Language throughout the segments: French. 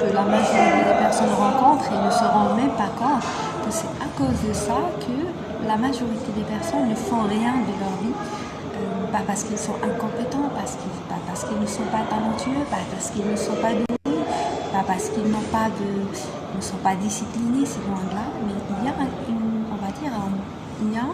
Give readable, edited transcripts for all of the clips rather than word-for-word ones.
que la majorité des personnes rencontrent et ne se rendent même pas compte que c'est à cause de ça que la majorité des personnes ne font rien de leur vie. Pas parce qu'ils sont incompétents, pas parce qu'ils ne sont pas talentueux, pas parce qu'ils ne sont pas doués, pas parce qu'ils ne sont pas disciplinés, c'est loin de là, mais il y a on va dire, il y a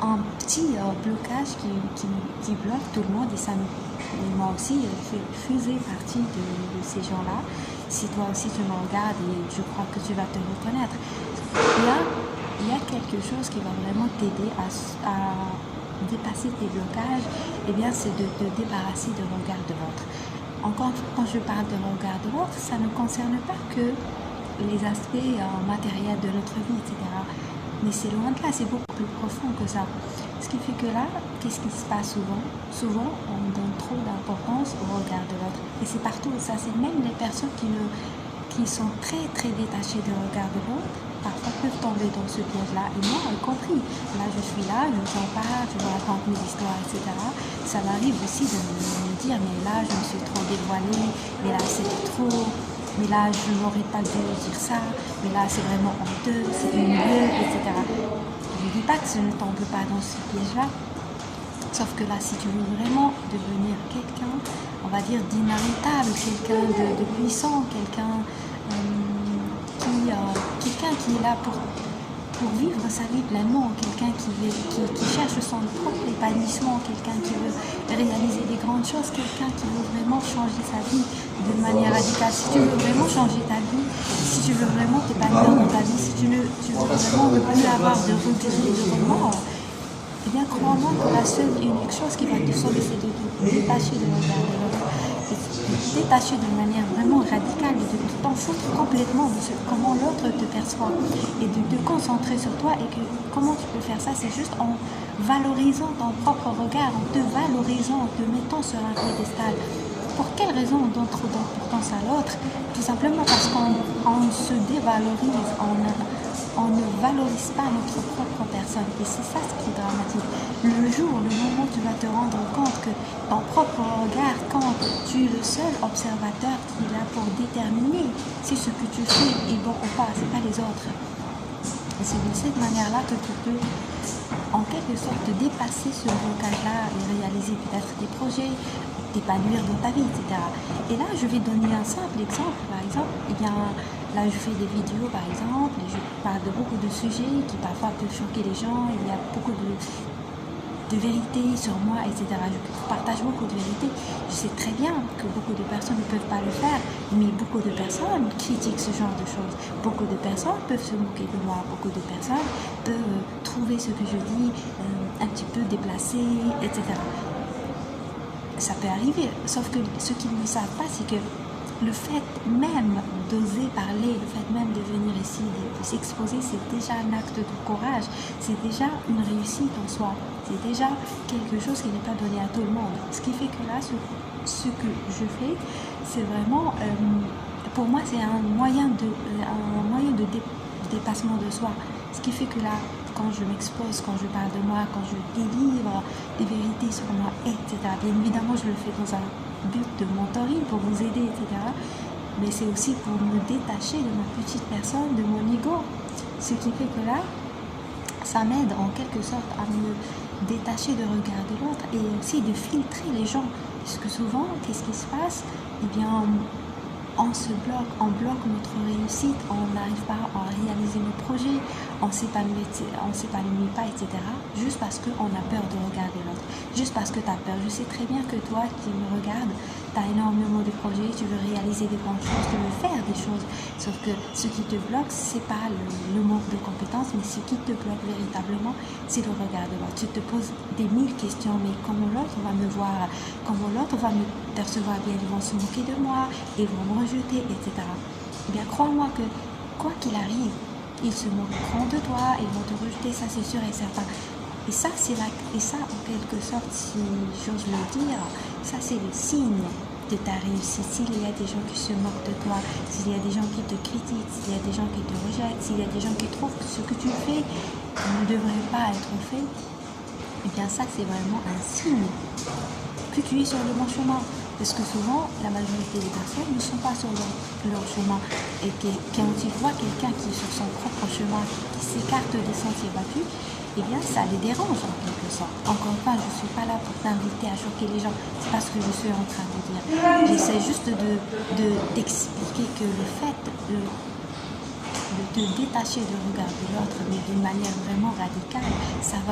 un petit blocage qui bloque tout le monde et moi aussi je faisais partie de ces gens-là. Si toi aussi tu me regardes et je crois que tu vas te reconnaître, il y a quelque chose qui va vraiment t'aider à dépasser tes blocages, et bien c'est de te débarrasser du regard de l'autre. Encore, quand je parle de regard de l'autre, ça ne concerne pas que les aspects matériels de notre vie, etc. Mais c'est loin de là, c'est beaucoup plus profond que ça. Ce qui fait que là, qu'est-ce qui se passe souvent? Souvent, on donne trop d'importance au regard de l'autre. Et c'est partout, ça, c'est même les personnes qui sont très très détachées du regard de l'autre, parfois peuvent tomber dans ce piège-là, et moi y compris. Là, je suis là, je t'en parle, je vous raconte mes histoires, etc. Ça m'arrive aussi de me dire, mais là, je me suis trop dévoilée, mais là, c'est trop, mais là, je n'aurais pas dû dire ça, mais là, c'est vraiment honteux, c'est humilieux, etc. Je ne dis pas que je ne tombe pas dans ce piège-là, sauf que là, si tu veux vraiment devenir quelqu'un, on va dire, d'inarrêtable, quelqu'un de puissant, quelqu'un qui est là pour vivre sa vie pleinement, quelqu'un qui cherche son propre épanouissement, quelqu'un qui veut réaliser des grandes choses, quelqu'un qui veut vraiment changer sa vie de manière radicale. Si tu veux vraiment changer ta vie, si tu veux vraiment t'épanouir dans ta vie, si tu veux vraiment ne plus avoir de regrets, de remords, eh bien crois-moi que la seule et unique chose qui va te sauver, c'est de te détacher de regard de l'autre. Détacher de manière vraiment radicale et de t'en foutre complètement de comment l'autre te perçoit et de te concentrer sur toi. Et que comment tu peux faire ça, c'est juste en valorisant ton propre regard, en te valorisant, en te mettant sur un piédestal. Pour quelle raison on donne trop d'importance à l'autre? Tout simplement parce qu'on se dévalorise, on ne valorise pas notre propre personne. Et c'est ça ce qui est dramatique. Le moment où tu vas te rendre compte que ton propre regard, quand tu es le seul observateur qui est là pour déterminer si ce que tu fais est bon ou pas, c'est pas les autres. Et c'est de cette manière-là que tu peux, en quelque sorte, dépasser ce blocage-là et réaliser peut-être des projets, t'épanouir dans ta vie, etc. Et là, je vais donner un simple exemple. Par exemple, là, je fais des vidéos, par exemple, et je parle de beaucoup de sujets qui parfois peuvent choquer les gens. Il y a beaucoup de vérités sur moi, etc. Je partage beaucoup de vérités. Je sais très bien que beaucoup de personnes ne peuvent pas le faire, mais beaucoup de personnes critiquent ce genre de choses. Beaucoup de personnes peuvent se moquer de moi. Beaucoup de personnes peuvent trouver ce que je dis un petit peu déplacé, etc. Ça peut arriver, sauf que ce qu'ils ne savent pas, c'est que le fait même d'oser parler, le fait même de venir ici, de s'exposer, c'est déjà un acte de courage, c'est déjà une réussite en soi, c'est déjà quelque chose qui n'est pas donné à tout le monde. Ce qui fait que là, ce que je fais, c'est vraiment, pour moi, c'est un moyen de dépassement de soi. Ce qui fait que là, quand je m'expose, quand je parle de moi, quand je délivre des vérités sur moi, etc. Bien évidemment, je le fais dans un but de mentoring pour vous aider, etc. Mais c'est aussi pour me détacher de ma petite personne, de mon ego. Ce qui fait que là, ça m'aide en quelque sorte à me détacher du regard de l'autre et aussi de filtrer les gens. Parce que souvent, qu'est-ce qui se passe? Eh bien, on se bloque, on bloque notre réussite, on n'arrive pas à réaliser nos projets, on ne s'épanouit pas, etc. Juste parce qu'on a peur de regarder l'autre, juste parce que tu as peur. Je sais très bien que toi qui me regardes, tu as énormément de projets, tu veux réaliser des grandes choses, tu veux faire des choses, sauf que ce qui te bloque, c'est pas le manque de compétences, mais ce qui te bloque véritablement, c'est le regard de l'autre. Tu te poses des mille questions, mais comment l'autre va me voir, comment l'autre va me percevoir bien, ils vont se moquer de moi, ils vont me rejeter, etc. Eh bien, crois-moi que quoi qu'il arrive, ils se moqueront de toi, ils vont te rejeter, ça c'est sûr et certain. Et ça, en quelque sorte, si j'ose le dire, ça c'est le signe de ta réussite. S'il y a des gens qui se moquent de toi, s'il y a des gens qui te critiquent, s'il y a des gens qui te rejettent, s'il y a des gens qui trouvent que ce que tu fais ne devrait pas être fait, eh bien ça c'est vraiment un signe que tu es sur le bon chemin. Parce que souvent, la majorité des personnes ne sont pas sur leur chemin. Et quand ils voient quelqu'un qui est sur son propre chemin, qui s'écarte des sentiers battus, eh bien, ça les dérange en quelque sorte. Encore une fois, je ne suis pas là pour t'inviter à choquer les gens. C'est pas ce que je suis en train de dire. J'essaie juste d'expliquer que le fait de te détacher du regard de l'autre, mais d'une manière vraiment radicale, ça va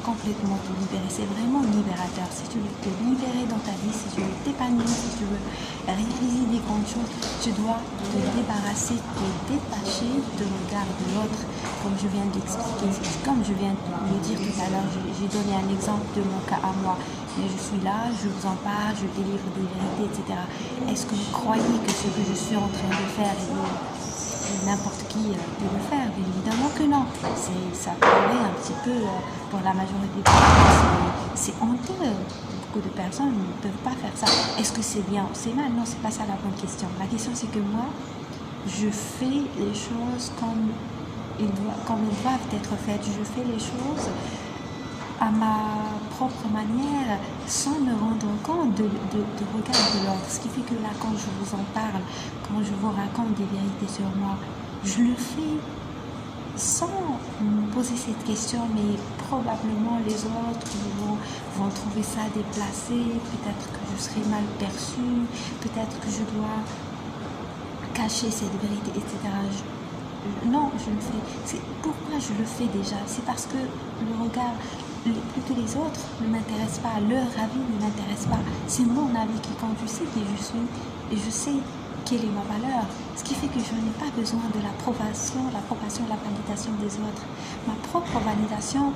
complètement te libérer. C'est vraiment libérateur. Si tu veux te libérer dans ta vie, si tu veux t'épanouir, si tu veux réaliser des grandes choses, tu dois te débarrasser, te détacher du regard de l'autre, comme je viens d'expliquer. Comme je viens de le dire tout à l'heure, j'ai donné un exemple de mon cas à moi. Mais je suis là, je vous en parle, je délivre des vérités, etc. Est-ce que vous croyez que ce que je suis en train de faire n'importe qui peut le faire? Bien évidemment que non. Ça paraît un petit peu, pour la majorité des personnes, c'est honteux. Beaucoup de personnes ne peuvent pas faire ça. Est-ce que c'est bien ou c'est mal? Non, c'est pas ça la bonne question. La question, c'est que moi, je fais les choses comme elles doivent être faites. Je fais les choses à ma propre manière, sans me rendre compte de regard de l'autre. Ce qui fait que là, quand je vous en parle, quand je vous raconte des vérités sur moi, je le fais sans me poser cette question, mais probablement les autres vont trouver ça déplacé, peut-être que je serai mal perçue, peut-être que je dois cacher cette vérité, etc. Non, je le fais. Pourquoi je le fais déjà? C'est parce que le regard, plus que les autres, ne m'intéresse pas. Leur avis ne m'intéresse pas. C'est mon avis qui compte. Je sais qui je suis et je sais quelle est ma valeur. Ce qui fait que je n'ai pas besoin de l'approbation, la validation des autres. Ma propre validation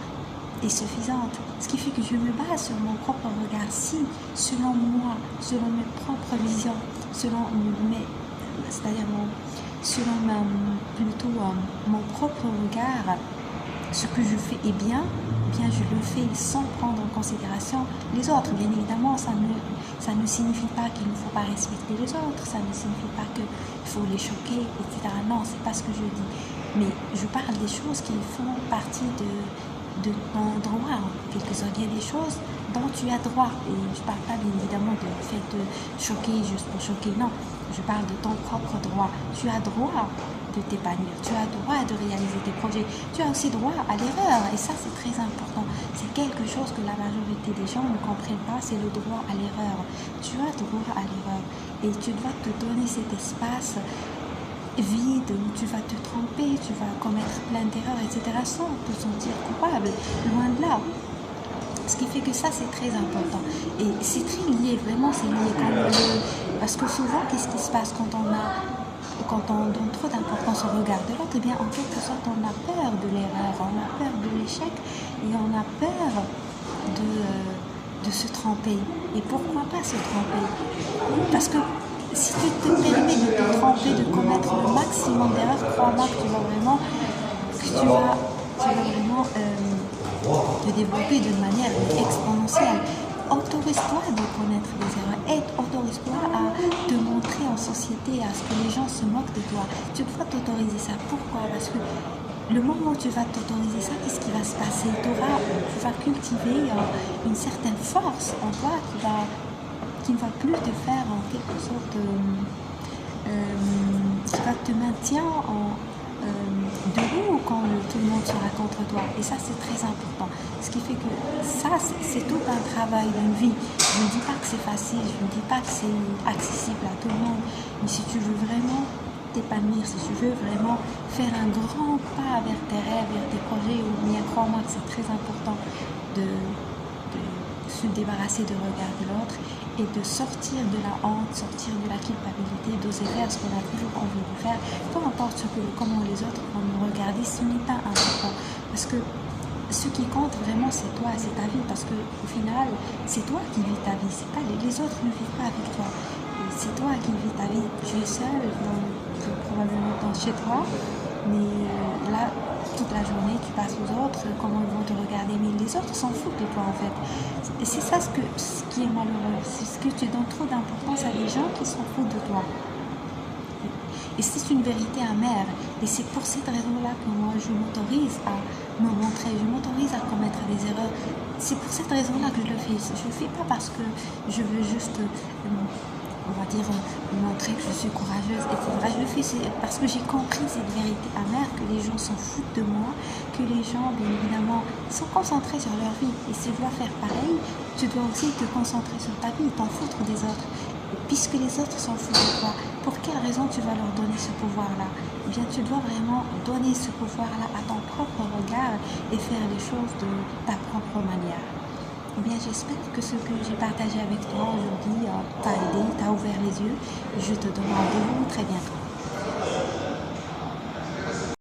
est suffisante. Ce qui fait que je me base sur mon propre regard. Si, selon moi, selon mes propres visions, selon mon propre regard, ce que je fais est bien, bien je le fais sans prendre en considération les autres. Bien évidemment, ça ne signifie pas qu'il ne faut pas respecter les autres, ça ne signifie pas qu'il faut les choquer, etc. Non, c'est pas ce que je dis. Mais je parle des choses qui font partie de ton droit, en quelque sorte. Il y a des choses dont tu as droit. Et je ne parle pas bien évidemment du fait de choquer juste pour choquer, non. Je parle de ton propre droit. Tu as droit de t'épanouir, tu as droit de réaliser tes projets, tu as aussi droit à l'erreur, et ça c'est très important. C'est quelque chose que la majorité des gens ne comprennent pas, c'est le droit à l'erreur. Tu as droit à l'erreur et tu dois te donner cet espace vide où tu vas te tromper, tu vas commettre plein d'erreurs, etc. sans te sentir coupable, loin de là. Ce qui fait que ça c'est très important et c'est très lié, vraiment c'est lié parce que souvent qu'est-ce qui se passe quand on donne trop d'importance au regard de l'autre, eh bien en quelque sorte on a peur de l'erreur, on a peur de l'échec et on a peur de se tromper. Et pourquoi pas se tromper? Parce que si tu te permets de te tromper, de commettre le maximum d'erreurs, crois-moi que tu vas vraiment te développer d'une manière exponentielle. Autorise-toi de connaître des erreurs et autorise-toi à te montrer en société, à ce que les gens se moquent de toi. Tu dois t'autoriser ça. Pourquoi? Parce que le moment où tu vas t'autoriser ça, qu'est-ce qui va se passer? Tu vas cultiver une certaine force en toi qui ne va plus te faire en quelque sorte, qui va te maintenir debout quand tout le monde sera contre toi. Et ça, c'est très important. Ce qui fait que ça, c'est tout un travail d'une vie. Je ne dis pas que c'est facile, je ne dis pas que c'est accessible à tout le monde. Mais si tu veux vraiment t'épanouir, si tu veux vraiment faire un grand pas vers tes rêves, vers tes projets, ou bien crois-moi que c'est très important de se débarrasser du regard de l'autre et de sortir de la honte, sortir de la culpabilité, d'oser faire ce qu'on a toujours envie de faire, peu importe comment les autres vont nous regarder, ce n'est pas important. Parce que ce qui compte vraiment, c'est toi, c'est ta vie, parce qu'au final, c'est toi qui vis ta vie, c'est pas les autres ne vivent pas avec toi. C'est toi qui vis ta vie. Tu es seul, probablement chez toi, mais là, toute la journée, tu passes aux autres, comment ils vont te regarder, mais les autres s'en foutent de toi en fait. Et c'est ça ce qui est malheureux, c'est ce que tu donnes trop d'importance à des gens qui s'en foutent de toi. Et c'est une vérité amère, et c'est pour cette raison-là que moi je m'autorise à me montrer, je m'autorise à commettre des erreurs c'est pour cette raison-là que je le fais. Je le fais pas parce que je veux juste, on va dire, montrer que je suis courageuse, etc. Je le fais parce que j'ai compris cette vérité amère, que les gens s'en foutent de moi, que les gens, bien évidemment, sont concentrés sur leur vie. Et si tu dois faire pareil, tu dois aussi te concentrer sur ta vie, t'en foutre des autres. Puisque les autres s'en foutent de toi, pour quelle raison tu vas leur donner ce pouvoir-là? Eh bien, tu dois vraiment donner ce pouvoir-là à ton propre regard et faire les choses de ta propre manière. Eh bien, j'espère que ce que j'ai partagé avec toi aujourd'hui t'a aidé, t'a ouvert les yeux. Je te donne rendez-vous très bientôt.